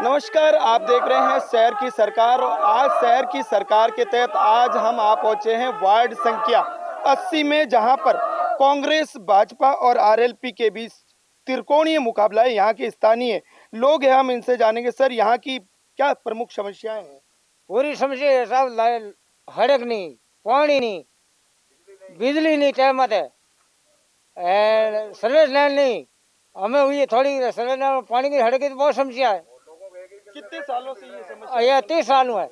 नमस्कार, आप देख रहे हैं शहर की सरकार और आज शहर की सरकार के तहत आज हम आ पहुंचे हैं वार्ड संख्या 80 में, जहां पर कांग्रेस, भाजपा और आरएलपी के बीच त्रिकोणीय मुकाबला है। यहाँ के स्थानीय लोग हैं, हम इनसे जानेंगे। सर, यहाँ की क्या प्रमुख समस्याएं हैं? पूरी समस्या है साहब। सड़क नहीं, पानी नहीं, बिजली नहीं टाइम है, सर्विस लाइन नहीं। हमें हुई थोड़ी सर्विस लाइन, पानी की सड़क की तो बहुत समस्या है। कितने सालों से ये समस्या? यह 30 साल हुआ है,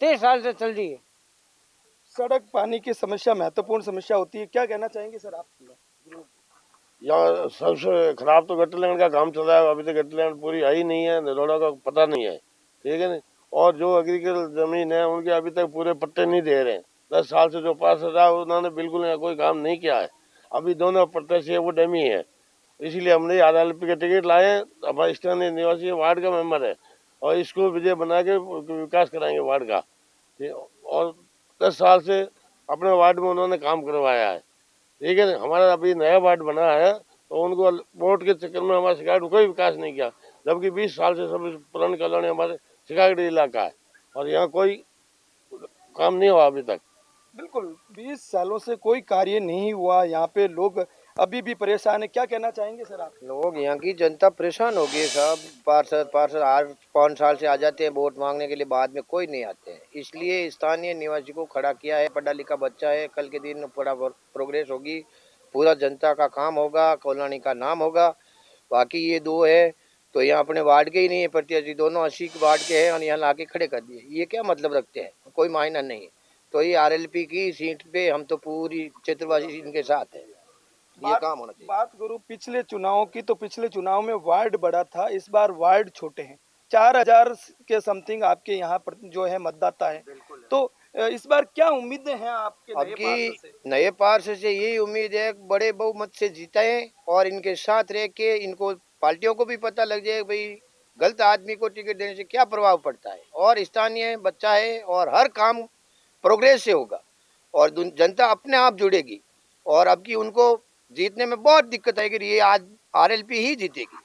30 साल से चल रही है। सड़क, पानी की समस्या महत्वपूर्ण समस्या होती है। क्या कहना चाहेंगे सर आप? यहाँ सबसे खराब तो गटर लाइन का काम चल रहा है। अभी तक गटर लाइन पूरी आई नहीं है, रोडों का पता नहीं है, ठीक है ना। और जो एग्रीकल्चर जमीन है उनके अभी तक पूरे पट्टे नहीं दे रहे हैं। 10 साल से जो पास रहा है उन्होंने बिल्कुल कोई काम नहीं किया है। अभी दोनों पट्टे से वो डमी है, इसीलिए हमने आरएलपी के टिकट लाए हैं। हमारे स्थानीय निवासी वार्ड का मेंबर है और इसको विजय बना के विकास कराएंगे वार्ड का। और 10 साल से अपने वार्ड में उन्होंने काम करवाया है, ठीक है। हमारा अभी नया वार्ड बना है तो उनको वोट के चक्कर में हमारे शिकायत कोई विकास नहीं किया, जबकि 20 साल से सब पुरानी कॉलोनी हमारे शिकायत इलाका है और यहाँ कोई काम नहीं हुआ अभी तक। बिल्कुल, 20 सालों से कोई कार्य नहीं हुआ। यहाँ पे लोग अभी भी परेशान है। क्या कहना चाहेंगे सर आप? लोग, यहाँ की जनता परेशान हो गई साहब। पार्षद 8-5 साल से आ जाते हैं वोट मांगने के लिए, बाद में कोई नहीं आते हैं। इसलिए स्थानीय निवासी को खड़ा किया है। पढ़ा लिखा बच्चा है, कल के दिन बड़ा प्रोग्रेस होगी, पूरा जनता का काम होगा, कॉलोनी का नाम होगा। बाकी ये दो है तो यहाँ अपने वार्ड के ही नहीं है प्रत्याशी, दोनों 80 वार्ड के हैं और यहाँ लाके खड़े कर दिए। ये क्या मतलब रखते हैं? कोई मायना नहीं है। तो ये आरएलपी की सीट पे हम तो पूरी क्षेत्रवासी इनके साथ है। ये काम होना चाहिए। बात करूं पिछले चुनावों की, तो पिछले चुनाव में वार्ड बड़ा था, इस बार वार्ड छोटे हैं। 4000 के समथिंग आपके यहाँ पर जो है मतदाता है। तो इस बार क्या उम्मीदें हैं आपके नए पार्षद से? नए पार्षद से यही उम्मीद है, बड़े बहुमत से जीते और इनके साथ रह के इनको पार्टियों को भी पता लग जाए भाई गलत आदमी को टिकट देने से क्या प्रभाव पड़ता है। और स्थानीय बच्चा है और हर काम प्रोग्रेस से होगा और जनता अपने आप जुड़ेगी और अब की उनको जीतने में बहुत दिक्कत आएगी। ये आज आरएलपी ही जीतेगी।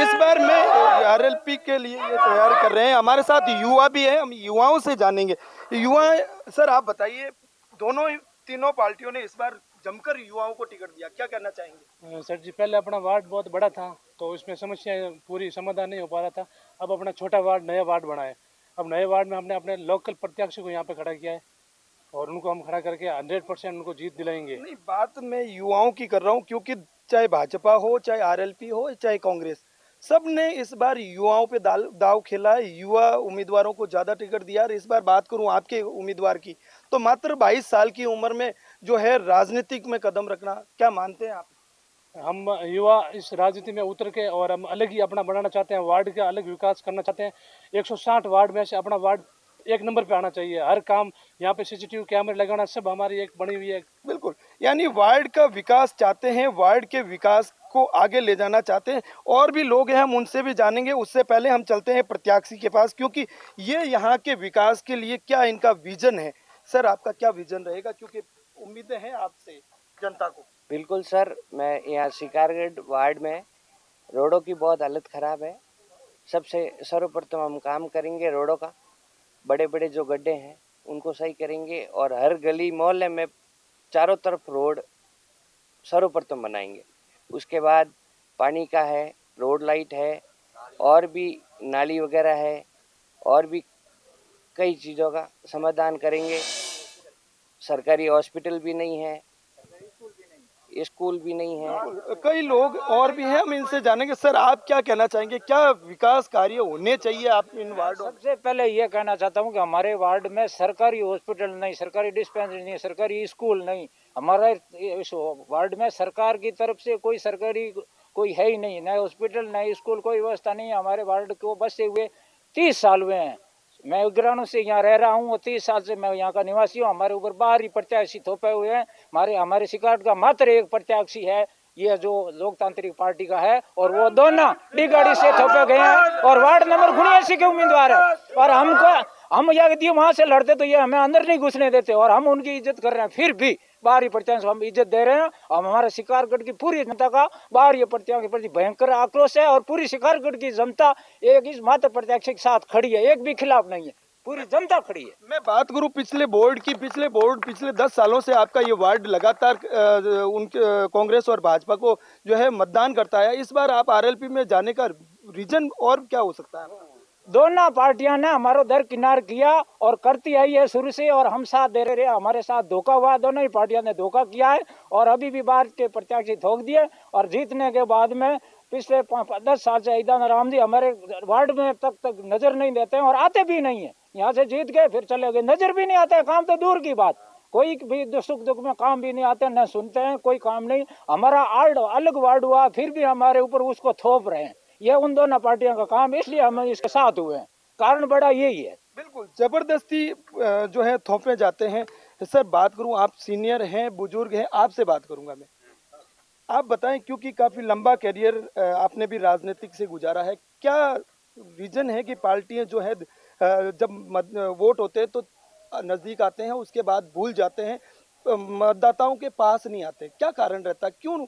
इस बार मैं आरएलपी के लिए ये तैयार कर रहे हैं। हमारे साथ युवा भी है, हम युवाओं से जानेंगे। युवा सर, आप बताइए, दोनों तीनों पार्टियों ने इस बार जमकर युवाओं को टिकट दिया, क्या कहना चाहेंगे? सर जी, पहले अपना वार्ड बहुत बड़ा था तो इसमें समस्या पूरी समाधान नहीं हो पा रहा था। अब अपना छोटा वार्ड, नया वार्ड बना है। अब नए वार्ड में हमने अपने लोकल प्रत्याशी को यहाँ पे खड़ा किया है और उनको हम खड़ा करके 100% उनको जीत दिलाएंगे। नहीं, बात मैं युवाओं की कर रहा हूँ, क्योंकि चाहे भाजपा हो, चाहे आरएलपी हो, चाहे कांग्रेस, सब ने इस बार युवाओं पे दाव खेला है। युवा उम्मीदवारों को ज्यादा टिकट दिया। और इस बार बात करूं आपके उम्मीदवार की, तो मात्र 22 साल की उम्र में जो है राजनीतिक में कदम रखना, क्या मानते हैं आप? हम युवा इस राजनीति में उतर के और हम अलग ही अपना बनाना चाहते हैं, वार्ड का अलग विकास करना चाहते हैं। 160 वार्ड में से अपना वार्ड एक नंबर पे आना चाहिए। हर काम यहाँ पे सीसीटीवी कैमरे लगाना सब हमारी एक बनी हुई है। बिल्कुल, यानी वार्ड का विकास चाहते हैं, वार्ड के विकास को आगे ले जाना चाहते हैं। और भी लोग हैं, हम उनसे भी जानेंगे। उससे पहले हम चलते हैं प्रत्याशी के पास, क्योंकि ये यहाँ के विकास के लिए क्या इनका विजन है। सर, आपका क्या विजन रहेगा, क्योंकि उम्मीदें हैं आपसे जनता को? बिल्कुल सर, मैं यहाँ शिकारगढ़ वार्ड में रोडों की बहुत हालत ख़राब है। सबसे सर्वप्रथम हम काम करेंगे रोडों का। बड़े बड़े जो गड्ढे हैं उनको सही करेंगे और हर गली मोहल्ले में चारों तरफ रोड सर्वप्रथम बनाएंगे। उसके बाद पानी का है, रोड लाइट है और भी नाली वगैरह है और भी कई चीज़ों का समाधान करेंगे। सरकारी हॉस्पिटल भी नहीं है, स्कूल भी नहीं है। कई लोग और भी हैं, हम इनसे जानेंगे। सर, आप क्या कहना चाहेंगे, क्या विकास कार्य होने चाहिए आप इन वार्डों? सबसे पहले ये कहना चाहता हूँ कि हमारे वार्ड में सरकारी हॉस्पिटल नहीं, सरकारी डिस्पेंसरी नहीं, सरकारी स्कूल नहीं। हमारे इस वार्ड में सरकार की तरफ से कोई सरकारी कोई है ही नहीं, न हॉस्पिटल न स्कूल, कोई व्यवस्था नहीं है। हमारे वार्ड को बसे हुए 30 साल हुए हैं। मैं उग्राणों से यहाँ रह रहा हूँ और 30 साल से मैं यहाँ का निवासी हूँ। हमारे ऊपर बाहरी प्रत्याशी थोपे हुए हैं। हमारे शिकायत का मात्र एक प्रत्याशी है, ये जो लोकतांत्रिक पार्टी का है, और वो दोनों गाड़ी से थोपे गए हैं और वार्ड नंबर 79 के उम्मीदवार है। और हम यदि वहाँ से लड़ते तो ये हमें अंदर नहीं घुसने देते और हम उनकी इज्जत कर रहे हैं। फिर भी बाहरी प्रत्याशियों को हम इज्जत दे रहे हैं। हम हमारे शिकारगढ़ की पूरी जनता का बाहरी प्रत्याशियों के प्रति भयंकर आक्रोश है और पूरी शिकारगढ़ की जनता एक इस मात्र प्रत्याशी के साथ खड़ी है, एक भी खिलाफ नहीं है, पूरी जनता खड़ी है। मैं बात करूं पिछले बोर्ड पिछले 10 सालों से आपका ये वार्ड लगातार उनके कांग्रेस और भाजपा को जो है मतदान करता है। इस बार आप आरएलपी में जाने का रीजन और क्या हो सकता है? दोनों पार्टियां ने हमारा दरकिनार किया और करती आई है शुरू से, और हम साथ दे रहे हैं। हमारे साथ धोखा हुआ, दोनों ही पार्टियों ने धोखा किया है और अभी भी बाहर के प्रत्याशी ठोक दिए। और जीतने के बाद में पिछले 10 साल से ईदान राम जी हमारे वार्ड में तक नजर नहीं देते हैं और आते भी नहीं है। यहाँ से जीत गए फिर चले गए, नजर भी नहीं आते, काम तो दूर की बात, कोई भी सुख दुख में काम भी नहीं आते, न सुनते हैं, कोई काम नहीं। हमारा अलग वार्ड हुआ फिर भी हमारे ऊपर उसको थोप रहे हैं। ये उन दोनों पार्टियों का काम, इसलिए हम इसके साथ हुए हैं। कारण बड़ा यही है। बिल्कुल जबरदस्ती जो है थोपे जाते हैं। सर बात करूं, आप सीनियर हैं, बुजुर्ग हैं, आपसे बात करूंगा मैं। आप बताएं, क्योंकि काफी लंबा करियर आपने भी राजनीतिक से गुजारा है, क्या रीजन है कि पार्टियां जो है जब वोट होते हैं तो नजदीक आते हैं, उसके बाद भूल जाते हैं, मतदाताओं के पास नहीं आते? क्या कारण रहता है, क्यों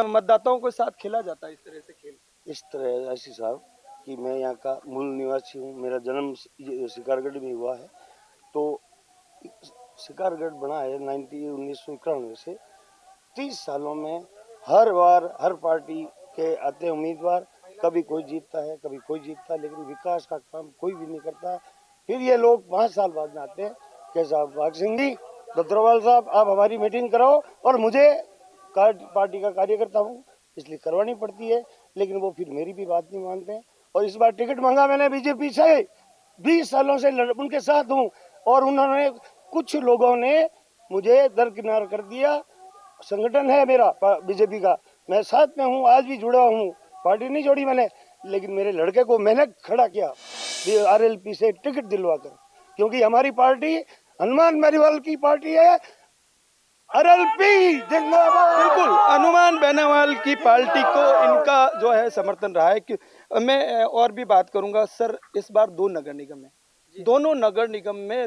मतदाताओं के साथ खेला जाता है इस तरह से खेल? इस तरह ऐसी साहब कि मैं यहाँ का मूल निवासी हूँ, मेरा जन्म शिकारगढ़ में हुआ है। तो शिकारगढ़ बना है 1991 से। 30 सालों में हर बार हर पार्टी के आते उम्मीदवार, कभी कोई जीतता है कभी कोई जीतता है, लेकिन विकास का काम कोई भी नहीं करता है। फिर ये लोग 5 साल बाद में आते हैं कि साहब भाग सिंह जी, दत्तरवाल साहब, आप हमारी मीटिंग कराओ, और मुझे पार्टी का कार्यकर्ता हूँ इसलिए करवानी पड़ती है, लेकिन वो फिर मेरी भी बात नहीं मानते हैं। और इस बार टिकट मांगा मैंने बीजेपी से, 20 सालों से उनके साथ हूँ, और उन्होंने कुछ लोगों ने मुझे दरकिनार कर दिया। संगठन है मेरा बीजेपी का, मैं साथ में हूँ, आज भी जुड़ा हूँ, पार्टी नहीं छोड़ी मैंने, लेकिन मेरे लड़के को मैंने खड़ा किया आरएलपी से टिकट दिलवाकर, क्योंकि हमारी पार्टी हनुमान बेनीवाल की पार्टी है। आरएलपी जिंदाबाद। बिल्कुल, हनुमान बेनीवाल की पार्टी को इनका जो है समर्थन रहा है। कि मैं और भी बात करूंगा। सर इस बार 2 नगर निगम है, दोनों नगर निगम में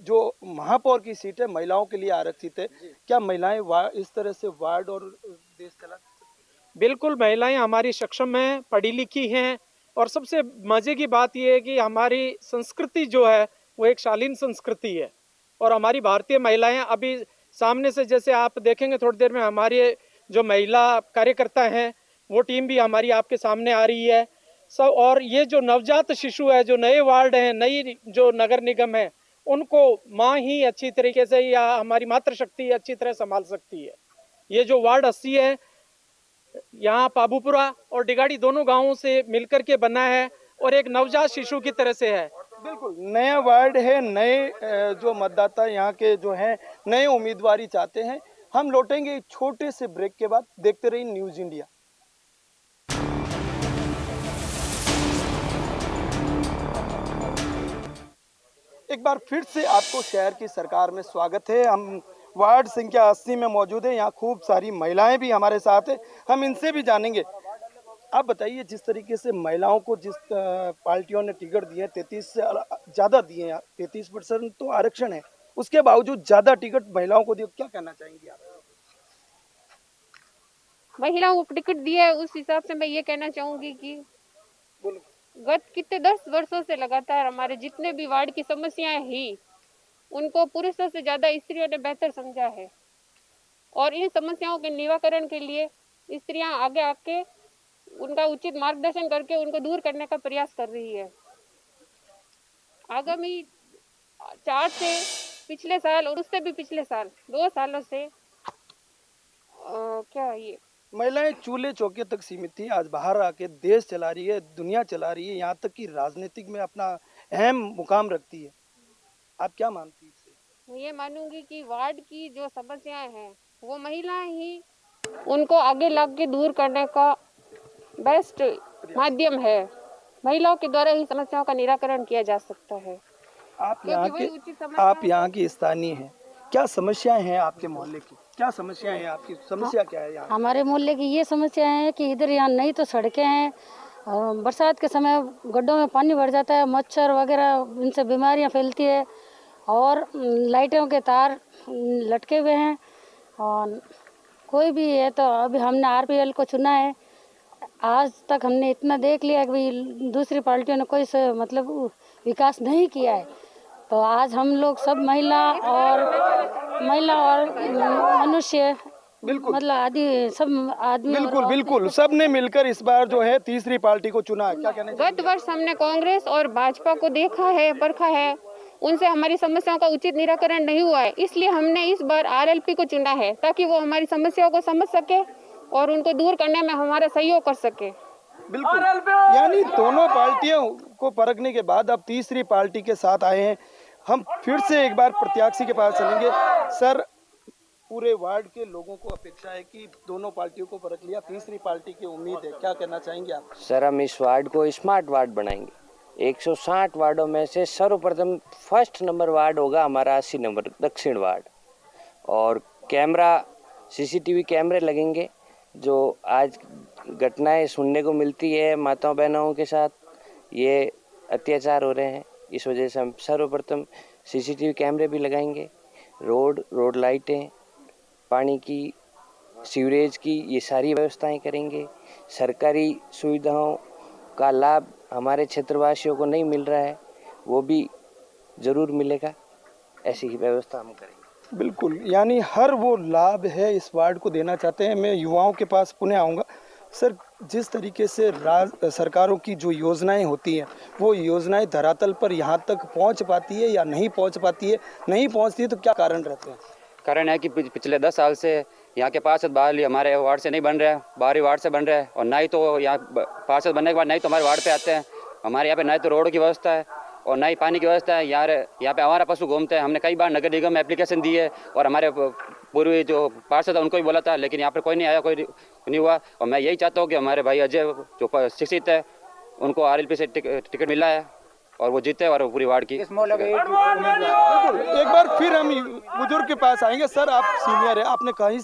जो महापौर की सीट है महिलाओं के लिए आरक्षित है। क्या महिलाएं इस तरह से वार्ड और देश चला सकती हैं? बिल्कुल, महिलाएं हमारी सक्षम हैं, पढ़ी लिखी हैं, और सबसे मजे की बात यह है कि हमारी संस्कृति जो है वो एक शालीन संस्कृति है। और हमारी भारतीय महिलाएं अभी सामने से, जैसे आप देखेंगे थोड़ी देर में, हमारे जो महिला कार्यकर्ता हैं वो टीम भी हमारी आपके सामने आ रही है सब। और ये जो नवजात शिशु है, जो नए वार्ड हैं, नई जो नगर निगम है, उनको माँ ही अच्छी तरीके से, या हमारी मातृशक्ति अच्छी तरह संभाल सकती है। ये जो वार्ड 80 है, यहाँ पाबूपुरा और डिगाड़ी दोनों गांवों से मिलकर के बना है और एक नवजात शिशु की तरह से है। बिल्कुल नया वार्ड है, नए जो मतदाता यहाँ के जो हैं नए उम्मीदवारी चाहते हैं। हम लौटेंगे एक छोटे से ब्रेक के बाद। देखते रहिए न्यूज इंडिया। एक बार फिर से आपको शहर की सरकार में स्वागत है। हम वार्ड संख्या 80 में मौजूद है। यहाँ खूब सारी महिलाएं भी हमारे साथ है, हम इनसे भी जानेंगे। आप बताइए, जिस तरीके से महिलाओं को जिस पार्टियों ने टिकट दिए, 33 से ज्यादा दिए, 33% तो आरक्षण है, उसके बावजूद ज्यादा टिकट महिलाओं को दिए, क्या कहना चाहेंगी आप? महिलाओं को टिकट दिया है, उस हिसाब से मैं ये कहना चाहूंगी कि गत कितने 10 वर्षों से लगातार हमारे जितने भी वार्ड की समस्याएं ही, उनको पुरुषों से ज्यादा स्त्रियों ने बेहतर समझा है। और इन समस्याओं के निराकरण के लिए स्त्रियां आगे आके उनका उचित मार्गदर्शन करके उनको दूर करने का प्रयास कर रही है। आगामी 4 से पिछले साल और उससे भी पिछले साल 2 सालों से क्या ये महिलाएं चूल्हे चौके तक सीमित थी, आज बाहर आके देश चला रही है, दुनिया चला रही है, यहाँ तक कि राजनीतिक में अपना अहम मुकाम रखती है। आप क्या मानती हैं इससे? मैं ये मानूंगी कि वार्ड की जो समस्याएं हैं वो महिलाएं ही उनको आगे ला के दूर करने का बेस्ट माध्यम है। महिलाओं के द्वारा ही समस्याओं का निराकरण किया जा सकता है। आप यहाँ की स्थानीय हैं, क्या समस्याएं हैं आपके मोहल्ले की? क्या समस्याएं हैं आपकी? समस्या क्या है यहाँ? हमारे मोहल्ले की ये समस्या है कि इधर यहाँ नहीं तो सड़कें हैं, बरसात के समय गड्ढों में पानी भर जाता है, मच्छर वगैरह इनसे बीमारियाँ फैलती है, और लाइटों के तार लटके हुए हैं, और कोई भी है तो अभी हमने आरपीएल को चुना है। आज तक हमने इतना देख लिया कि भाई दूसरी पार्टियों ने कोई मतलब विकास नहीं किया है, तो आज हम लोग सब महिला और मनुष्य बिल्कुल मतलब आदि सब आदमी बिल्कुल बिल्कुल सबने मिलकर इस बार जो है तीसरी पार्टी को चुना है। क्या कहना चाहिए? गत वर्ष हमने कांग्रेस और भाजपा को देखा है, परखा है, उनसे हमारी समस्याओं का उचित निराकरण नहीं हुआ है, इसलिए हमने इस बार आरएलपी को चुना है ताकि वो हमारी समस्याओं को समझ सके और उनको दूर करने में हमारा सहयोग कर सके। बिल्कुल, यानी दोनों पार्टियों को परखने के बाद अब तीसरी पार्टी के साथ आए हैं। हम फिर से एक बार प्रत्याशी के पास चलेंगे। सर, पूरे वार्ड के लोगों को अपेक्षा है कि दोनों पार्टियों को परख लिया, तीसरी पार्टी की उम्मीद है, क्या कहना चाहेंगे आप? सर, हम इस वार्ड को स्मार्ट वार्ड बनाएंगे। 160 वार्डों में से सर्वप्रथम फर्स्ट नंबर वार्ड होगा हमारा 80 नंबर दक्षिण वार्ड, और कैमरा सीसीटीवी कैमरे लगेंगे। जो आज घटनाएं सुनने को मिलती है माताओं बहनों के साथ, ये अत्याचार हो रहे हैं, इस वजह से हम सर्वप्रथम सीसीटीवी कैमरे भी लगाएंगे। रोड लाइटें, पानी की, सीवरेज की, ये सारी व्यवस्थाएं करेंगे। सरकारी सुविधाओं का लाभ हमारे क्षेत्रवासियों को नहीं मिल रहा है, वो भी ज़रूर मिलेगा, ऐसी ही व्यवस्था हम करेंगे। बिल्कुल, यानी हर वो लाभ है इस वार्ड को देना चाहते हैं। मैं युवाओं के पास पुनः आऊँगा। सर, जिस तरीके से सरकारों की जो योजनाएं होती हैं, वो योजनाएं धरातल पर यहाँ तक पहुँच पाती है या नहीं पहुँच पाती है? नहीं पहुँचती है तो क्या कारण रहते हैं? कारण है कि पिछले 10 साल से यहाँ के पार्षद बाहर हमारे वार्ड से नहीं बन रहे हैं, बाहरी वार्ड से बन रहे हैं, और ना ही तो यहाँ पार्षद बनने के बाद नहीं तो हमारे वार्ड पे आते हैं। हमारे यहाँ पे ना तो रोड की व्यवस्था है और ना ही पानी की व्यवस्था है। यहाँ पे हमारा पशु घूमते हैं। हमने कई बार नगर निगम में एप्लीकेशन दी है और हमारे पूर्वी जो पार्षद है उनको भी बोला था, लेकिन यहाँ पर कोई नहीं आया, कोई नहीं हुआ। और मैं यही चाहता हूँ कि हमारे भाई अजय जो शिक्षित है, उनको आरएलपी से टिकट मिला है और वो जीते और पूरी वार्ड की। एक बार फिर हम बुजुर्ग के पास आएंगे। सर, आप सीनियर है, आपने कहीं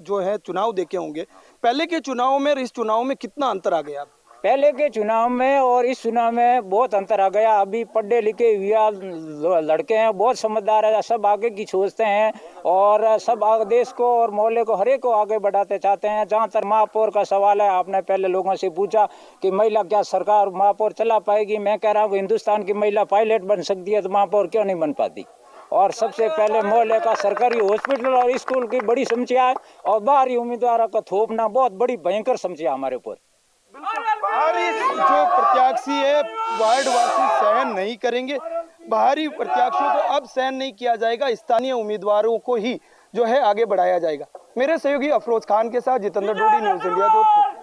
जो है चुनाव देखे होंगे, पहले के चुनाव में और इस चुनाव में कितना अंतर आ गया? पहले के चुनाव में और इस चुनाव में बहुत अंतर आ गया। अभी पढ़े लिखे हुआ लड़के हैं, बहुत समझदार है, सब आगे की सोचते हैं और सब देश को और मोहल्ले को हर एक को आगे बढ़ाते चाहते हैं। जहाँ तक महापौर का सवाल है, आपने पहले लोगों से पूछा कि महिला क्या सरकार महापौर चला पाएगी? मैं कह रहा हूँ हिंदुस्तान की महिला पायलट बन सकती है तो महापौर क्यों नहीं बन पाती? और सबसे पहले मोहल्ले का सरकारी हॉस्पिटल और स्कूल की बड़ी समस्या है, और बाहरी उम्मीदवारों का थोपना बहुत बड़ी भयंकर समस्या हमारे ऊपर। बाहरी जो प्रत्याशी है वार्ड वासी सहन नहीं करेंगे, बाहरी प्रत्याशियों को अब सहन नहीं किया जाएगा, स्थानीय उम्मीदवारों को ही जो है आगे बढ़ाया जाएगा। मेरे सहयोगी अफरोज खान के साथ जितेंद्र डोडी, न्यूज़ इंडिया, जोधपुर।